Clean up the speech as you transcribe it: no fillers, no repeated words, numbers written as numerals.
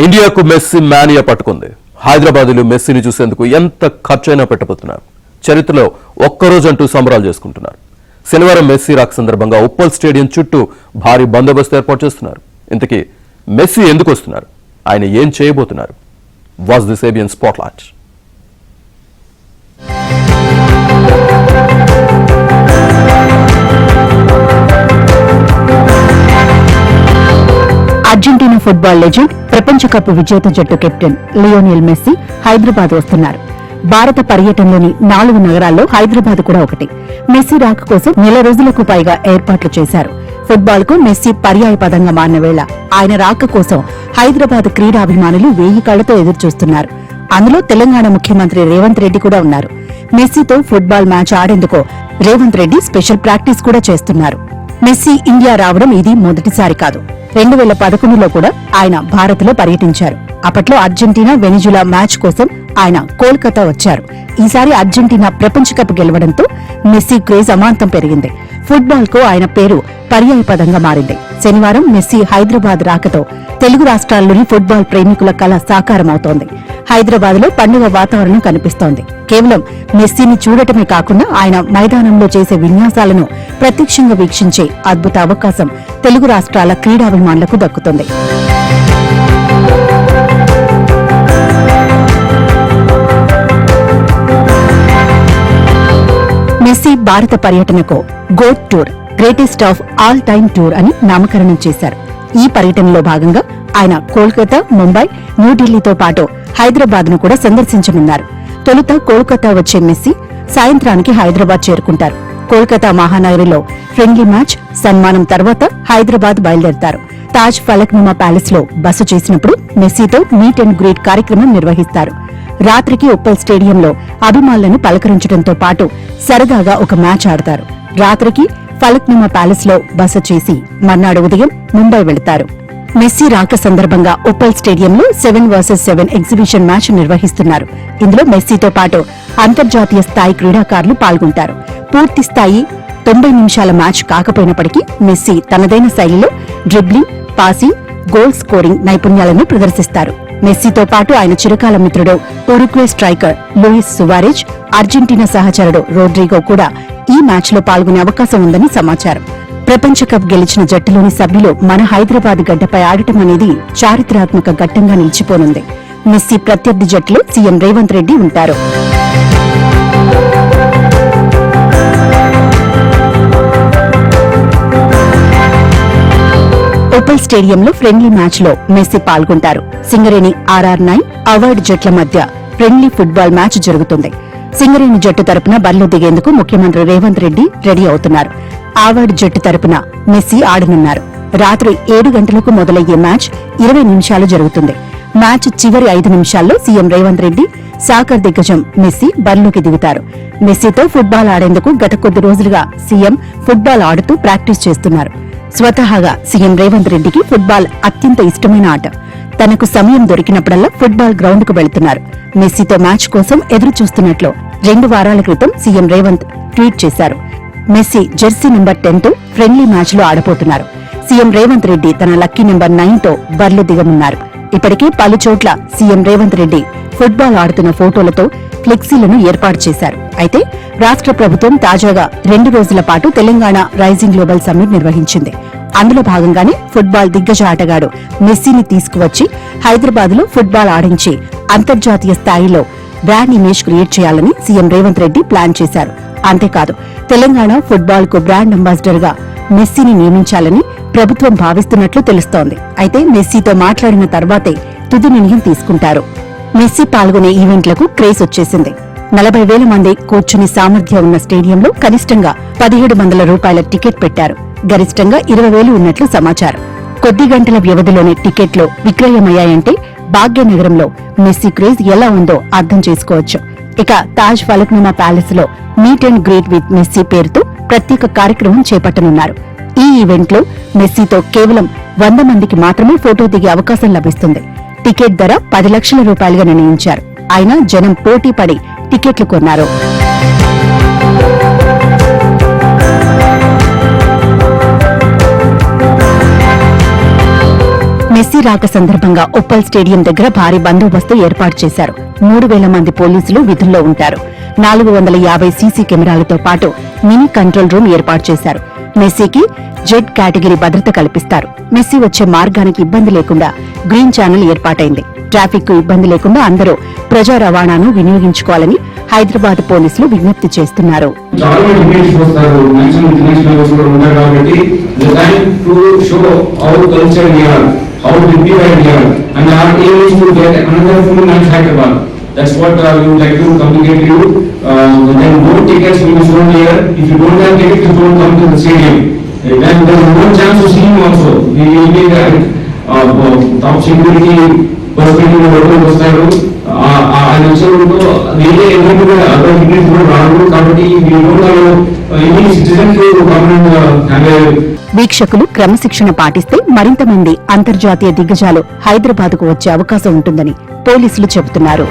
ఇండియాకు messy mania పట్టుకుంది. హైదరాబాద్లో మెస్సీని చూసేందుకు ఎంత ఖర్చైనా పెట్టబోతున్నారు. చరిత్రలో ఒక్కరోజంటూ సంబరాలు చేసుకుంటున్నారు. శనివారం మెస్సీ రాక సందర్భంగా ఉప్పల్ స్టేడియం చుట్టూ భారీ బందోబస్తు ఏర్పాటు చేస్తున్నారు. ఇంతకీ మెస్సీ ఎందుకు వస్తున్నారు? ఆయన ఏం చేయబోతున్నారు? Was this ఏబియన్ spotlight. Argentina football legend, ప్రపంచ కప్ విజేత జట్టు కెప్టెన్ లియోనెల్ మెస్సీ హైదరాబాద్ వస్తున్నారు. భారత పర్యటనలోని 4 నగరాల్లో హైదరాబాద్ కూడా ఒకటి. మెస్సీ రాక కోసం నెల రోజులకు పైగా ఏర్పాట్లు చేశారు. ఫుట్బాల్ కు మెస్సీ పర్యాయ పదంగా మారిన వేళ ఆయన రాక కోసం హైదరాబాద్ క్రీడాభిమానులు 1000 కళ్లతో ఎదురుచూస్తున్నారు. అందులో తెలంగాణ ముఖ్యమంత్రి రేవంత్ రెడ్డి కూడా ఉన్నారు. మెస్సీతో ఫుట్బాల్ మ్యాచ్ ఆడేందుకు రేవంత్ రెడ్డి స్పెషల్ ప్రాక్టీస్ కూడా చేస్తున్నారు. మెస్సీ ఇండియా రావడం ఇది మొదటిసారి కాదు. 2011లో కూడా ఆయన భారత్లో పర్యటించారు. అప్పట్లో అర్జెంటీనా వెనిజులా మ్యాచ్ కోసం ఆయన కోల్కతా వచ్చారు. ఈసారి అర్జెంటీనా ప్రపంచ కప్ గెలవడంతో మెస్సీ క్రేజ్ అమాంతం పెరిగింది. ఫుట్బాల్ కు ఆయన పేరు పర్యాయ పదంగా మారింది. శనివారం మెస్సీ హైదరాబాద్ రాకతో తెలుగు రాష్ట్రాల్లోని ఫుట్బాల్ ప్రేమికుల కల సాకారమవుతోంది. హైదరాబాద్ లో పండుగ వాతావరణం కనిపిస్తోంది. కేవలం మెస్సీని చూడటమే కాకుండా ఆయన మైదానంలో చేసే విన్యాసాలను ప్రత్యక్షంగా వీక్షించే అద్భుత అవకాశం తెలుగు రాష్ట్రాల క్రీడాభిమానులకు దక్కుతుంది. మెస్సీ భారత పర్యటనకు GOAT tour, greatest of all time tour అని నామకరణం చేశారు. ఈ పర్యటనలో భాగంగా ఆయన కోల్కతా, ముంబై, న్యూఢిల్లీతో పాటు హైదరాబాద్ ను కూడా సందర్శించనున్నారు. తొలుత కోల్కతా వచ్చే మెస్సీ సాయంత్రానికి హైదరాబాద్ చేరుకుంటారు. కోల్కతా మహానగరిలో ఫ్రెండ్లీ మ్యాచ్, సన్మానం తర్వాత హైదరాబాద్ బయలుదేరతారు. తాజ్ ఫలక్నుమా ప్యాలెస్ లో బస చేసినప్పుడు మెస్సీతో మీట్ అండ్ గ్రీట్ కార్యక్రమం నిర్వహిస్తారు. రాత్రికి ఉప్పల్ స్టేడియంలో అభిమానులను పలకరించడంతో పాటు సరదాగా ఒక మ్యాచ్ ఆడతారు. రాత్రికి ఫలక్నుమా ప్యాలెస్ లో బస చేసి మర్నాడు ఉదయం ముంబై వెళతారు. మెస్సీ రాక సందర్భంగా ఉప్పల్ స్టేడియంలో 7 vs 7 ఎగ్జిబిషన్ మ్యాచ్ నిర్వహిస్తున్నారు. ఇందులో మెస్సీతో పాటు అంతర్జాతీయ స్థాయి క్రీడాకారులు పాల్గొంటారు. పూర్తి స్థాయి 90 నిమిషాల మ్యాచ్ కాకపోయినప్పటికీ మెస్సీ తనదైన శైలిలో డ్రిబ్లింగ్, పాసింగ్, గోల్ స్కోరింగ్ నైపుణ్యాలను ప్రదర్శిస్తారు. మెస్సీతో పాటు ఆయన చిరకాల మిత్రుడు Uruguay striker Luis Suarez, Argentina సహచరుడు రోడ్రిగో కూడా ఈ మ్యాచ్ లో పాల్గొనే అవకాశం ఉందని సమాచారం. ప్రపంచ కప్ గెలిచిన జట్టులోని సభ్యులు మన హైదరాబాద్ గడ్డపై ఆడటం అనేది చారిత్రాత్మక ఘట్టంగా నిలిచిపోనుంది. మెస్సీ ప్రత్యర్థి జట్టులో సీఎం రేవంత్ రెడ్డి ఉంటారు. ఉప్పల్ స్టేడియంలో ఫ్రెండ్లీ మ్యాచ్ లో మెస్సీ పాల్గొంటారు. సింగరేణి RR9 అవార్డు జట్ల మధ్య ఫ్రెండ్లీ ఫుట్బాల్ మ్యాచ్ జరుగుతుంది. సింగరేణి జట్టు తరపున బరిలో దిగేందుకు ముఖ్యమంత్రి రేవంత్ రెడ్డి రెడీ అవుతున్నారు. అవార్డు జట్టు తరపున మెస్సీ ఆడనున్నారు. రాత్రి 7 గంటలకు మొదలయ్యే మ్యాచ్ 20 నిమిషాలు జరుగుతుంది. మ్యాచ్ చివరి 5 నిమిషాల్లో సీఎం రేవంత్ రెడ్డి, సాకర్ దిగ్గజం మెస్సీ బరిలోకి దిగుతారు. మెస్సీతో ఫుట్బాల్ ఆడేందుకు గత కొద్ది రోజులుగా సీఎం ఫుట్బాల్ ఆడుతూ ప్రాక్టీస్ చేస్తున్నారు. స్వతహాగా సీఎం రేవంత్ రెడ్డికి ఫుట్బాల్ అత్యంత ఇష్టమైన ఆట. తనకు సమయం దొరికినప్పుడల్లా ఫుట్బాల్ గ్రౌండ్ కు వెళుతున్నారు. మెస్సీతో మ్యాచ్ కోసం ఎదురు చూస్తున్నట్లు 2 వారాల క్రితం సీఎం రేవంత్ ట్వీట్ చేశారు. మెస్సీ జెర్సీ నెంబర్ 10 తో ఫ్రెండ్లీ మ్యాచ్ లో ఆడబోతున్నారు. సీఎం రేవంత్ రెడ్డి తన లక్కీ నెంబర్ 9 తో బరిలో దిగనున్నారు. ఇప్పటికే పలు చోట్ల సీఎం రేవంత్ రెడ్డి ఫుట్బాల్ ఆడుతున్న ఫోటోలతో ఫ్లెక్సీలను ఏర్పాటు చేశారు. అయితే రాష్ట్ర ప్రభుత్వం తాజాగా 2 రోజుల పాటు తెలంగాణ రైజింగ్ గ్లోబల్ సమ్మిట్ నిర్వహించింది. అందులో భాగంగానే ఫుట్బాల్ దిగ్గజ ఆటగాడు మెస్సీని తీసుకువచ్చి హైదరాబాద్ లో ఫుట్బాల్ ఆడించి అంతర్జాతీయ స్థాయిలో బ్రాండ్ ఇమేజ్ క్రియేట్ చేయాలని సీఎం రేవంత్ రెడ్డి ప్లాన్ చేశారు. అంతేకాదు తెలంగాణ ఫుట్బాల్ కు బ్రాండ్ అంబాసిడర్ గా మెస్సీని నియమించాలని ప్రభుత్వం భావిస్తున్నట్లు తెలుస్తోంది. అయితే మెస్సీతో మాట్లాడిన తర్వాతే తుది నిర్ణయం తీసుకుంటారు. మెస్సీ పాల్గొనే ఈవెంట్లకు క్రేజ్ వచ్చేసింది. 40,000 మంది కూర్చుని సామర్థ్యం ఉన్న స్టేడియంలో కనిష్టంగా 1,700 రూపాయల టికెట్ పెట్టారు. గరిష్టంగా 20,000 ఉన్నట్లు సమాచారం. కొద్ది గంటల వ్యవధిలోనే టికెట్లు విక్రయమయ్యాయంటే భాగ్యనగరంలో మెస్సీ క్రేజ్ ఎలా ఉందో అర్థం చేసుకోవచ్చు. ఇక తాజ్ ఫలక్నుమా ప్యాలెస్ లో meet and greet with Messi పేరుతో ప్రత్యేక కార్యక్రమం చేపట్టనున్నారు. ఈ ఈవెంట్ లో మెస్సీతో కేవలం 100 మందికి మాత్రమే ఫోటో దిగే అవకాశం లభిస్తుంది. టికెట్ ధర 10 లక్షల రూపాయలుగా నిర్ణయించారు. అయినా జనం పోటీ పడి టికెట్లు కొన్నారు. మెస్సీ రాక సందర్భంగా ఉప్పల్ స్టేడియం దగ్గర భారీ బందోబస్తు ఏర్పాటు చేశారు. 3,000 మంది పోలీసులు విధుల్లో ఉంటారు. 450 సీసీ కెమెరాలతో పాటు మినీ కంట్రోల్ రూమ్ ఏర్పాటు చేశారు. మెస్సీకి జెడ్ కేటగిరీ భద్రత కల్పిస్తారు. మెస్సీ వచ్చే మార్గానికి ఇబ్బంది లేకుండా గ్రీన్ ఛానల్ ఏర్పాటైంది. ట్రాఫిక్ కు ఇబ్బంది లేకుండా అందరూ ప్రజా రవాణాను వినియోగించుకోవాలని హైదరాబాద్ పోలీసులు విజ్ఞప్తి చేస్తున్నారు. చాలా మంది ఇమేజ్ వస్తారు, నేషనల్ ఇంటర్నేషనల్ లెవెల్స్ కూడా ఉంటారు కాబట్టి the time to show our culture here, how dignified here, and our aim is to get another full match Hyderabad. That's what we would like to communicate to you. Then more tickets will be shown here. If you don't have tickets, you don't come to the stadium. Then there is no chance to see him also. We will be there. Top security perspective లోపలికి వస్తారు. ఆయన వచ్చేటప్పుడు వేరే ఎవరికి other tickets కూడా రాదు కాబట్టి we don't allow any citizen to come and have a వీక్షకులు క్రమశిక్షణ పాటిస్తే మరింత మంది అంతర్జాతీయ దిగ్గజాలు హైదరాబాద్కు వచ్చే అవకాశం ఉంటుందని పోలీసులు చెబుతున్నారు.